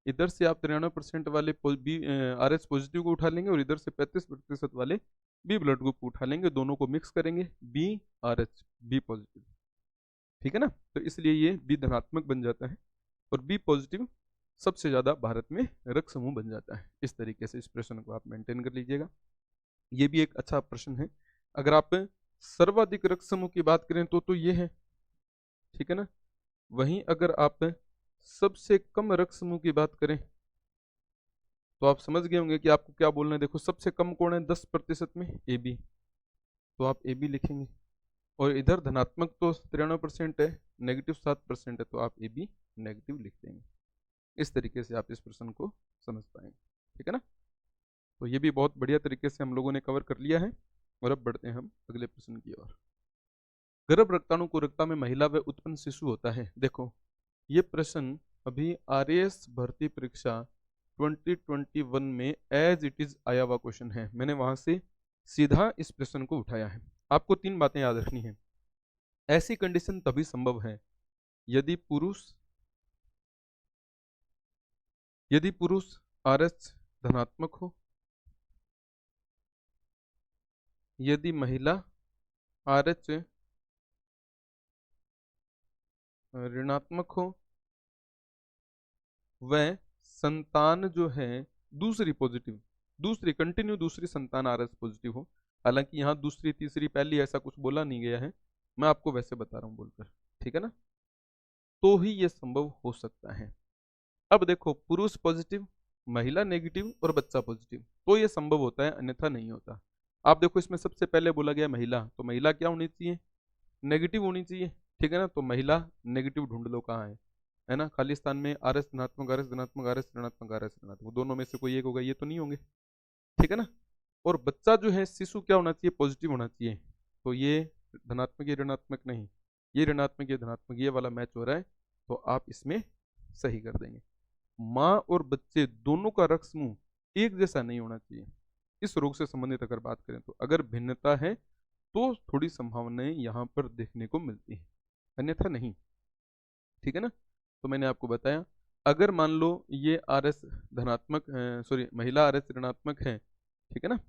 इधर से आप 93% वाले बी आर एच पॉजिटिव को उठा लेंगे और इधर से 35% वाले बी ब्लड ग्रुप को उठा लेंगे, दोनों को मिक्स करेंगे, B R H B positive, ठीक है ना। तो इसलिए ये बी धनात्मक बन जाता है और बी पॉजिटिव सबसे ज्यादा भारत में रक्त समूह बन जाता है। इस तरीके से इस प्रश्न को आप मेंटेन कर लीजिएगा। ये भी एक अच्छा प्रश्न है। अगर आप सर्वाधिक रक्त समूह की बात करें तो ये है, ठीक है ना। वहीं अगर आप सबसे कम रक्त समूह की बात करें तो आप समझ गए होंगे कि आपको क्या बोलना है। देखो सबसे कम कौन है 10% में? ए बी, तो आप ए बी लिखेंगे। और इधर धनात्मक तो 93% है, नेगेटिव 7% है, तो आप ए बी नेगेटिव लिख देंगे। इस तरीके से आप इस प्रश्न को समझ पाएंगे, ठीक है ना। तो ये भी बहुत बढ़िया तरीके से हम लोगों ने कवर कर लिया है। और अब बढ़ते हैं हम अगले प्रश्न की ओर। गर्भ रक्ताणुकुरता में महिला व उत्पन्न शिशु होता है। देखो ये प्रश्न अभी आरएएस भर्ती परीक्षा 2021 में एज इट इज आया हुआ क्वेश्चन है। मैंने वहां से सीधा इस प्रश्न को उठाया है। आपको तीन बातें याद रखनी है। ऐसी कंडीशन तभी संभव है यदि पुरुष आरएच धनात्मक हो, यदि महिला आरएच ऋणात्मक हो, वह संतान जो है दूसरी कंटिन्यू दूसरी संतान आरएच पॉजिटिव हो। हालांकि यहाँ दूसरी तीसरी पहली ऐसा कुछ बोला नहीं गया है, मैं आपको वैसे बता रहा हूँ बोलकर, ठीक है ना। तो ही ये संभव हो सकता है। अब देखो पुरुष पॉजिटिव, महिला नेगेटिव और बच्चा पॉजिटिव, तो ये संभव होता है, अन्यथा नहीं होता। आप देखो इसमें सबसे पहले बोला गया महिला, तो महिला क्या होनी चाहिए? नेगेटिव होनी चाहिए, ठीक है ना। तो महिला नेगेटिव ढूंढ लो कहाँ है ना। खाली स्थान में आर एस धनात्मक, आर एस धनात्मक, आर एस ऋणात्मक, आर एस ऋणात्मक, दोनों में से कोई एक होगा, ये तो नहीं होंगे, ठीक है ना। और बच्चा जो है शिशु क्या होना चाहिए? पॉजिटिव होना चाहिए। तो ये धनात्मक, ये ऋणात्मक नहीं, ये ऋणात्मक, ये धनात्मक, ये वाला मैच हो रहा है, तो आप इसमें सही कर देंगे। माँ और बच्चे दोनों का रक्त समूह एक जैसा नहीं होना चाहिए। इस रोग से संबंधित अगर बात करें तो अगर भिन्नता है तो थोड़ी संभावनाएं यहाँ पर देखने को मिलती है, अन्यथा नहीं, ठीक है ना। तो मैंने आपको बताया अगर मान लो ये आर एस धनात्मक, सॉरी महिला आर एस ऋणात्मक है, ठीक है ना।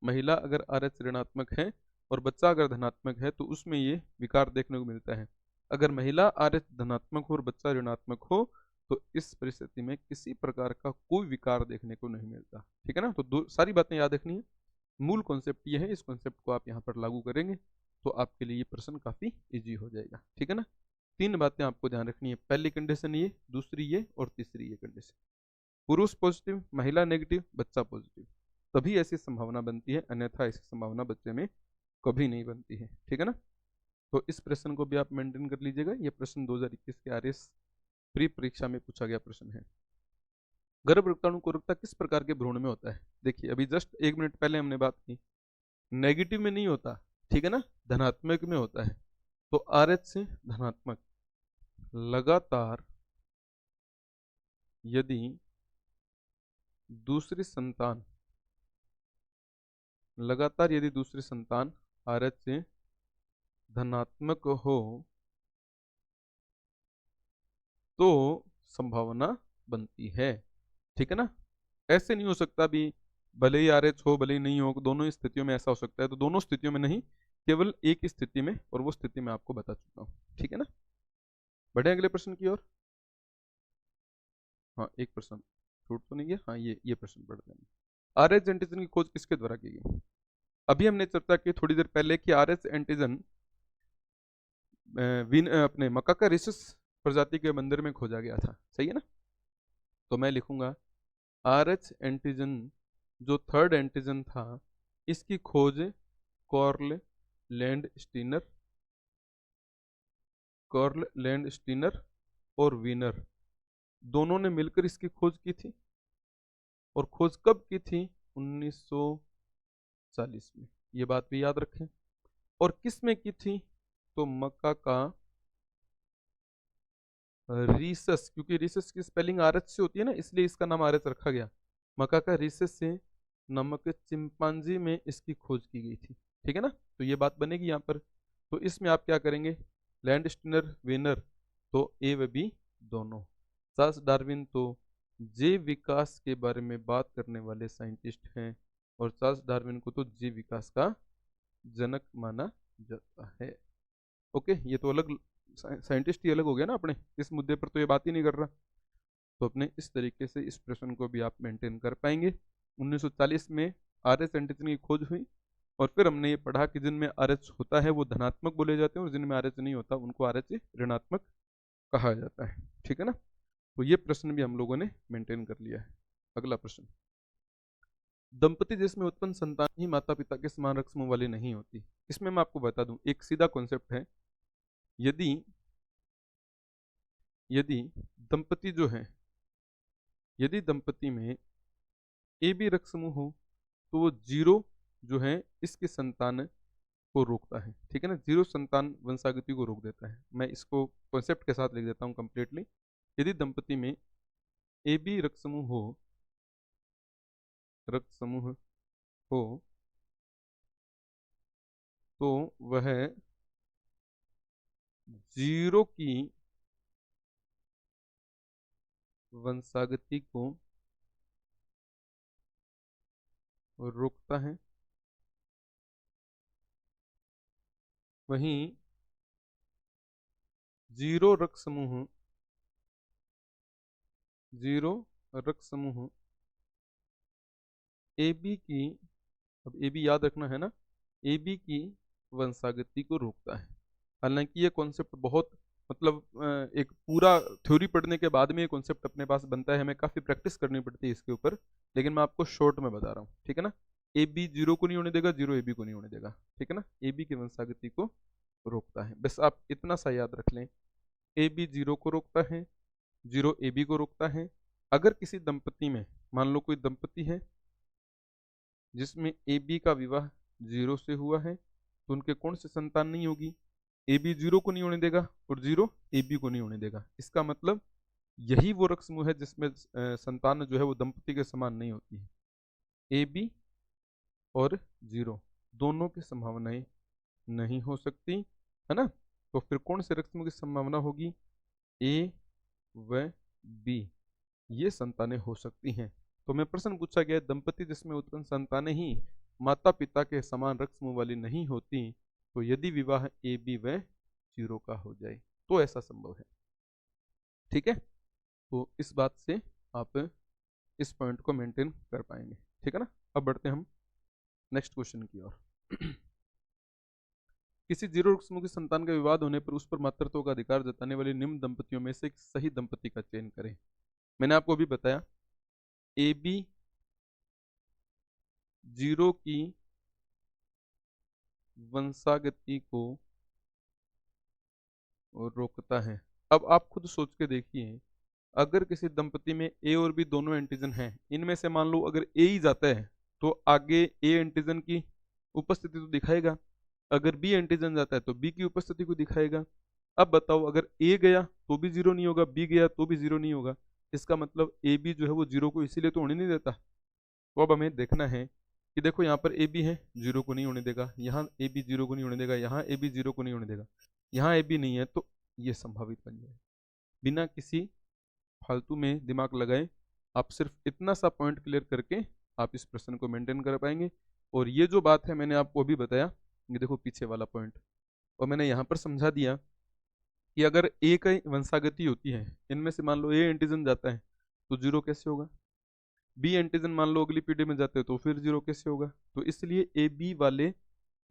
महिला अगर आर एच ऋणात्मक है और बच्चा अगर धनात्मक है तो उसमें ये विकार देखने को मिलता है। अगर महिला आर एच धनात्मक हो और बच्चा ऋणात्मक हो तो इस परिस्थिति में किसी प्रकार का कोई विकार देखने को नहीं मिलता, ठीक है ना। तो दो सारी बातें याद रखनी है। मूल कॉन्सेप्ट ये है, इस कॉन्सेप्ट को आप यहाँ पर लागू करेंगे तो आपके लिए ये प्रश्न काफी इजी हो जाएगा, ठीक है ना। तीन बातें आपको ध्यान रखनी है, पहली कंडीशन ये, दूसरी ये और तीसरी ये कंडीशन। पुरुष पॉजिटिव, महिला नेगेटिव, बच्चा पॉजिटिव, तभी ऐसी संभावना बनती है, अन्यथा ऐसी संभावना बच्चे में कभी नहीं बनती है, ठीक है ना। तो इस प्रश्न को भी आप मेंटेन कर लीजिएगा। ये प्रश्न 2021 के आरएस प्री परीक्षा में पूछा गया प्रश्न है। गर्भ रक्ताणुकुरता किस प्रकार के भ्रूण में होता है? देखिए अभी जस्ट 1 मिनट पहले हमने बात की, नेगेटिव में नहीं होता, ठीक है ना, धनात्मक में होता है। तो आर एच से धनात्मक लगातार यदि दूसरी संतान आर एच से धनात्मक हो तो संभावना बनती है। ठीक है ना। ऐसे नहीं हो सकता भी भले ही RH हो भले ही नहीं हो, दोनों ही स्थितियों में ऐसा हो सकता है। तो दोनों स्थितियों में नहीं, केवल एक ही स्थिति में, और वो स्थिति मैं आपको बता चुका हूँ। ठीक है ना। बढ़े अगले प्रश्न की ओर। हाँ, एक प्रश्न छूट तो नहीं गया। हाँ, ये प्रश्न पढ़ते हैं। RH एंटीजन की खोज किसके द्वारा की गई? अभी हमने चर्चा की थोड़ी देर पहले कि RH एंटीजन अपने मक्का रिसिस प्रजाति के मंदिर में खोजा गया था। सही है ना। तो मैं लिखूंगा RH एंटीजन जो थर्ड एंटीजन था, इसकी खोज कॉर्ल लैंड स्टीनर और वीनर दोनों ने मिलकर इसकी खोज की थी। और खोज कब की थी? 1940 में। ये बात भी याद रखें। और किस में की थी? तो मक्का का रीसस, क्योंकि रीसस की स्पेलिंग RH से होती है ना, इसलिए इसका नाम RH रखा गया। मक्का का रीसस से नामक चिंपांजी में इसकी खोज की गई थी। ठीक है ना। तो ये बात बनेगी यहाँ पर। तो इसमें आप क्या करेंगे? लैंड स्टीनर वीनर तो ए व बी दोनों। चार्ल्स डार्विन तो जीव विकास के बारे में बात करने वाले साइंटिस्ट हैं, और चार्ल्स डार्विन को तो जीव विकास का जनक माना जाता है। ओके, ये तो अलग साइंटिस्ट ही अलग हो गया ना अपने इस मुद्दे पर, तो ये बात ही नहीं कर रहा। तो अपने इस तरीके से इस प्रश्न को भी आप मेंटेन कर पाएंगे। 1940 में RH एंटीजन की खोज हुई, और फिर हमने ये पढ़ा कि जिनमें RH होता है वो धनात्मक बोले जाते हैं, और जिनमें RH नहीं होता उनको RH ऋणात्मक कहा जाता है। ठीक है ना। तो ये प्रश्न भी हम लोगों ने मेंटेन कर लिया है। अगला प्रश्न, दंपति जिसमें उत्पन्न संतान ही माता पिता के समान रक्त समूह वाली नहीं होती। इसमें मैं आपको बता दूं, एक सीधा कॉन्सेप्ट है। यदि यदि दंपति जो है, यदि दंपति में ए बी रक्त समूह हो, तो वो जीरो जो है इसके संतान को रोकता है। ठीक है ना। जीरो संतान वंशागति को रोक देता है। मैं इसको कॉन्सेप्ट के साथ लिख देता हूँ कंप्लीटली। यदि दंपति में ए बी रक्त समूह हो तो वह जीरो की वंशागति को रोकता है। वहीं जीरो रक्त समूह ए बी की, अब ए बी याद रखना है ना, ए बी की वंशागति को रोकता है। हालांकि ये कॉन्सेप्ट बहुत मतलब एक पूरा थ्योरी पढ़ने के बाद में ये कॉन्सेप्ट अपने पास बनता है, हमें काफ़ी प्रैक्टिस करनी पड़ती है इसके ऊपर, लेकिन मैं आपको शॉर्ट में बता रहा हूँ। ठीक है ना। ए बी जीरो को नहीं होने देगा, जीरो ए बी को नहीं होने देगा। ठीक है ना। ए बी की वंशागति को रोकता है। बस आप इतना सा याद रख लें, ए बी जीरो को रोकता है, जीरो ए बी को रोकता है। अगर किसी दंपति में, मान लो कोई दंपति है जिसमें ए बी का विवाह जीरो से हुआ है, तो उनके कौन से संतान नहीं होगी? ए बी जीरो को नहीं होने देगा और जीरो ए बी को नहीं होने देगा। इसका मतलब यही वो रक्त समूह है जिसमें संतान जो है वो दंपति के समान नहीं होती है। ए बी और जीरो दोनों की संभावनाएं नहीं हो सकती, है ना। तो फिर कौन से रक्त समूह की संभावना होगी? ए व बी, ये संतानें हो सकती हैं। तो मैं प्रश्न पूछा गया, दंपति जिसमें उत्पन्न संतानें ही माता पिता के समान रक्त समूह वाली नहीं होती, तो यदि विवाह ए बी व जीरो का हो जाए तो ऐसा संभव है। ठीक है। तो इस बात से आप इस पॉइंट को मेंटेन कर पाएंगे। ठीक है ना। अब बढ़ते हैं हम नेक्स्ट क्वेश्चन की ओर। किसी जीरो रक्त समूह की संतान का विवाद होने पर उस पर मातृत्व का अधिकार जताने वाले निम्न दंपतियों में से एक सही दंपति का चयन करें। मैंने आपको अभी बताया, ए बी जीरो की वंशागति को रोकता है। अब आप खुद सोच के देखिए, अगर किसी दंपति में ए और बी दोनों एंटीजन हैं, इनमें से मान लो अगर ए ही जाता है तो आगे ए एंटीजन की उपस्थिति तो दिखाएगा, अगर बी एंटीजन जाता है तो बी की उपस्थिति को दिखाएगा। अब बताओ, अगर ए गया तो भी जीरो नहीं होगा, बी गया तो भी जीरो नहीं होगा। इसका मतलब ए बी जो है वो जीरो को इसीलिए तो होने नहीं देता। तो अब हमें देखना है कि देखो यहाँ पर ए बी है, 0 को नहीं होने देगा, यहाँ ए बी 0 को नहीं होने देगा, यहाँ ए बी 0 को नहीं होने देगा, यहाँ ए बी नहीं है, तो ये संभावित बन जाएगा। बिना किसी फालतू में दिमाग लगाए आप सिर्फ इतना सा पॉइंट क्लियर करके आप इस प्रश्न को मेंटेन कर पाएंगे। और ये जो बात है मैंने आपको अभी बताया, ये देखो पीछे वाला पॉइंट, और मैंने यहाँ पर समझा दिया कि अगर ए का वंशागति होती है, इनमें से मान लो ए एंटीजन जाता है तो 0 कैसे होगा, बी एंटीजन मान लो अगली पीढ़ी में जाते हैं तो फिर 0 कैसे होगा। तो इसलिए ए बी वाले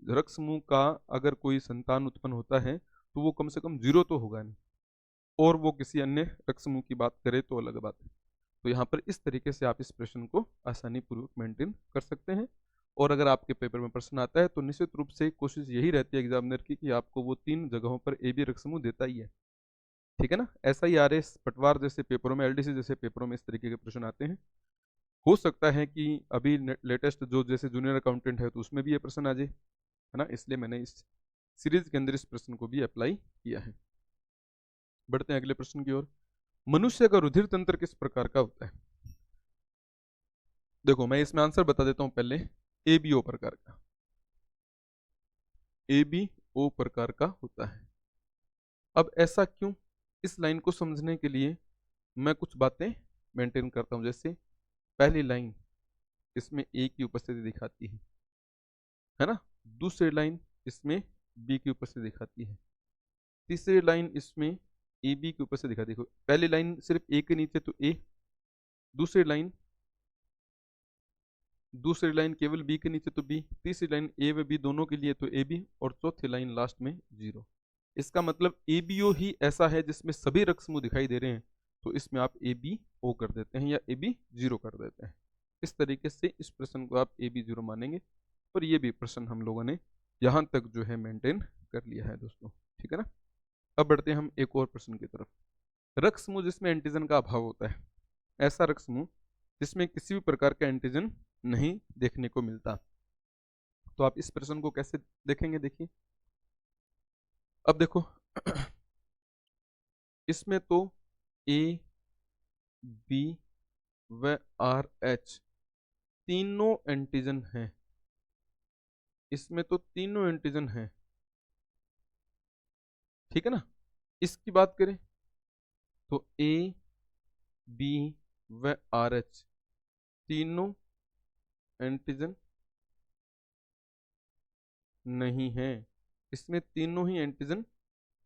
रक्त समूह का अगर कोई संतान उत्पन्न होता है तो वो कम से कम 0 तो होगा नहीं, और वो किसी अन्य रक्त समूह की बात करे तो अलग बात है। तो यहाँ पर इस तरीके से आप इस प्रश्न को आसानी पूर्वक मेंटेन कर सकते हैं। और अगर आपके पेपर में प्रश्न आता है तो निश्चित रूप से कोशिश यही रहती है एग्जामिनर की कि आपको वो 3 जगहों पर ए बी रक्त समूह देता ही है, ठीक है ना। ऐसा ही आरएस पटवार जैसे पेपरों में, एलडीसी जैसे पेपरों में इस तरीके के प्रश्न आते हैं। हो सकता है कि अभी लेटेस्ट जो जैसे जूनियर अकाउंटेंट है तो उसमें भी ये प्रश्न आ जाए, है ना, इसलिए मैंने इस सीरीज के अंदर इस प्रश्न को भी अप्लाई किया है। बढ़ते हैं अगले प्रश्न की ओर। मनुष्य का रुधिर तंत्र किस प्रकार का होता है। देखो मैं इसमें आंसर बता देता हूं पहले, ए बी ओ प्रकार का, ए बी ओ प्रकार का होता है। अब ऐसा क्यों, इस लाइन को समझने के लिए मैं कुछ बातें मेंटेन करता हूं। जैसे पहली लाइन इसमें ए की उपस्थिति दिखाती है ना, दूसरी लाइन इसमें बी की उपस्थिति दिखाती है, तीसरी लाइन इसमें ए बी की उपस्थिति दिखाती है। पहली लाइन सिर्फ ए के नीचे तो ए, दूसरी लाइन केवल बी के नीचे तो बी, तीसरी लाइन ए व बी दोनों के लिए तो ए बी, और चौथी लाइन लास्ट में 0। इसका मतलब ए बी ओ ही ऐसा है जिसमें सभी रक्त समूह दिखाई दे रहे हैं, तो इसमें आप ए बी ओ कर देते हैं या ए बी 0 कर देते हैं। इस तरीके से इस प्रश्न को आप ए बी 0 मानेंगे। और ये भी प्रश्न हम लोगों ने यहाँ तक जो है मेंटेन कर लिया है दोस्तों, ठीक है ना। अब बढ़ते हैं हम एक और प्रश्न की तरफ। रक्त समूह जिसमें एंटीजन का अभाव होता है, ऐसा रक्त समूह जिसमें किसी भी प्रकार का एंटीजन नहीं देखने को मिलता, तो आप इस प्रश्न को कैसे देखेंगे। देखिए अब देखो इसमें तो ए बी व आर एच तीनों एंटीजन हैं, इसमें तो तीनों एंटीजन हैं, ठीक है ना। इसकी बात करें तो ए बी व आर एच तीनों एंटीजन नहीं है, इसमें तीनों ही एंटीजन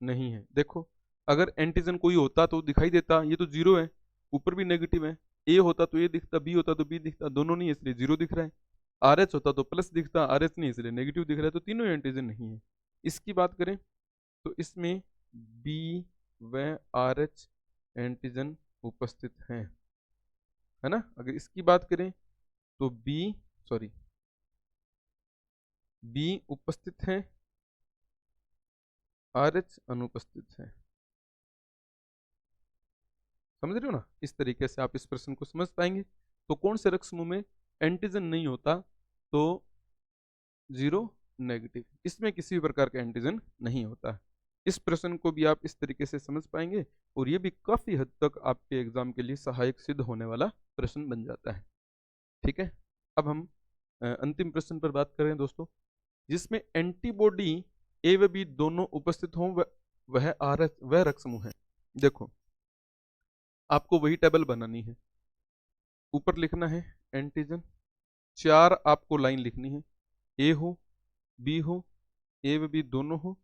नहीं है। देखो अगर एंटीजन कोई होता तो दिखाई देता, ये तो 0 है, ऊपर भी नेगेटिव है, ए होता तो ए दिखता, बी होता तो बी दिखता, दोनों नहीं है इसलिए 0 दिख रहा है, आर एच होता तो प्लस दिखता, आर एच नहीं इसलिए नेगेटिव दिख रहा है, तो तीनों एंटीजन नहीं है। इसकी बात करें तो इसमें बी व आर एच एंटीजन उपस्थित हैं, है ना। अगर इसकी बात करें तो बी उपस्थित है, आर एच अनुपस्थित है। समझ रहे हो ना, इस तरीके से आप इस प्रश्न को समझ पाएंगे। तो कौन से रक्त समूह में एंटीजन नहीं होता, तो 0 नेगेटिव, इसमें किसी भी प्रकार का एंटीजन नहीं होता। इस प्रश्न को भी आप इस तरीके से समझ पाएंगे और ये भी काफी हद तक आपके एग्जाम के लिए सहायक सिद्ध होने वाला प्रश्न बन जाता है, ठीक है। अब हम अंतिम प्रश्न पर बात करें दोस्तों, जिसमें एंटीबॉडी ए व बी दोनों उपस्थित हों, वह आर एच वह रक्त समूह है। देखो आपको वही टेबल बनानी है, ऊपर लिखना है एंटीजन, 4 आपको लाइन लिखनी है, ए हो बी हो ए व बी दोनों हो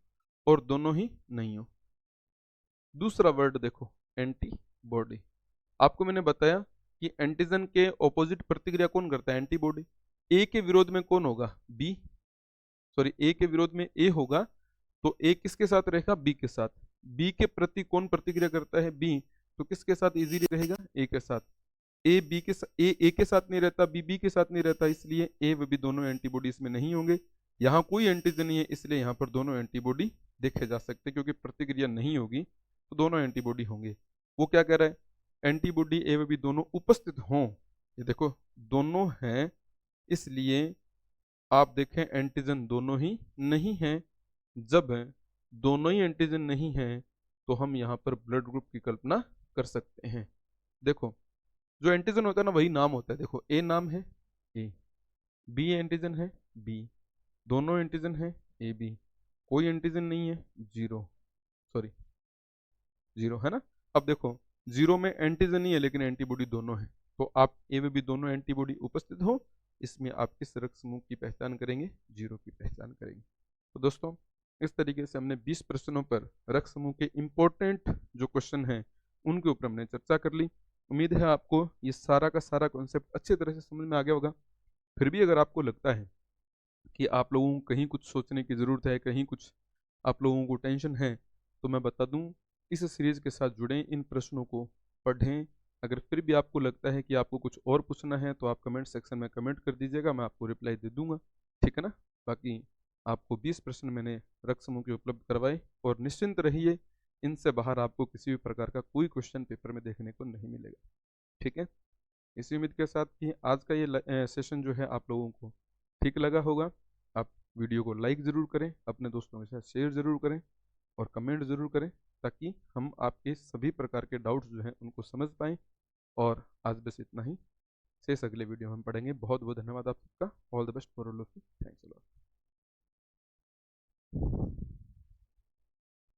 और दोनों ही नहीं हो। दूसरा वर्ड देखो एंटीबॉडी, आपको मैंने बताया कि एंटीजन के ऑपोजिट प्रतिक्रिया कौन करता है, एंटीबॉडी। ए के विरोध में कौन होगा, ए के विरोध में ए होगा, तो ए किसके साथ रहेगा, बी के साथ। बी के प्रति कौन प्रतिक्रिया करता है, बी, तो किसके साथ इजीली रहेगा, ए के साथ। ए के साथ नहीं रहता, बी के साथ नहीं रहता, इसलिए ए व बी दोनों एंटीबॉडी इसमें नहीं होंगे। यहाँ कोई एंटीजन नहीं है इसलिए यहाँ पर दोनों एंटीबॉडी देखे जा सकते, क्योंकि प्रतिक्रिया नहीं होगी तो दोनों एंटीबॉडी होंगे। वो क्या कह रहा है, एंटीबॉडी ए व बी दोनों उपस्थित हों, ये देखो दोनों हैं, इसलिए आप देखें एंटीजन दोनों ही नहीं हैं। जब दोनों ही एंटीजन नहीं हैं तो हम यहाँ पर ब्लड ग्रुप की कल्पना कर सकते हैं। देखो जो एंटीजन होता है ना वही नाम होता है, देखो ए नाम है, ए बी एंटीजन है बी, दोनों एंटीजन है ए बी, कोई एंटीजन नहीं है जीरो, सॉरी जीरो है ना। अब देखो जीरो में एंटीजन ही है लेकिन एंटीबॉडी दोनों है, तो आप ए में भी दोनों एंटीबॉडी उपस्थित हो, इसमें आप किस रक्त समूह की पहचान करेंगे, जीरो की पहचान करेंगे। तो दोस्तों इस तरीके से हमने 20 प्रश्नों पर रक्त समूह के इम्पोर्टेंट जो क्वेश्चन हैं उनके ऊपर हमने चर्चा कर ली। उम्मीद है आपको ये सारा का सारा कॉन्सेप्ट अच्छी तरह से समझ में आ गया होगा। फिर भी अगर आपको लगता है कि आप लोगों को कहीं कुछ सोचने की ज़रूरत है, कहीं कुछ आप लोगों को टेंशन है, तो मैं बता दूं इस सीरीज़ के साथ जुड़ें, इन प्रश्नों को पढ़ें। अगर फिर भी आपको लगता है कि आपको कुछ और पूछना है तो आप कमेंट सेक्शन में कमेंट कर दीजिएगा, मैं आपको रिप्लाई दे दूंगा, ठीक है ना। बाकी आपको 20 प्रश्न मैंने रक्त समूह के उपलब्ध करवाए और निश्चिंत रहिए, इनसे बाहर आपको किसी भी प्रकार का कोई क्वेश्चन पेपर में देखने को नहीं मिलेगा, ठीक है। इसी उम्मीद के साथ कि आज का ये सेशन जो है आप लोगों को ठीक लगा होगा। आप वीडियो को लाइक ज़रूर करें, अपने दोस्तों के साथ शेयर ज़रूर करें और कमेंट ज़रूर करें, ताकि हम आपके सभी प्रकार के डाउट्स जो हैं उनको समझ पाएँ। और आज बस इतना ही, शेष अगले वीडियो में हम पढ़ेंगे। बहुत बहुत धन्यवाद आप सबका। All the best for all of you, thanks.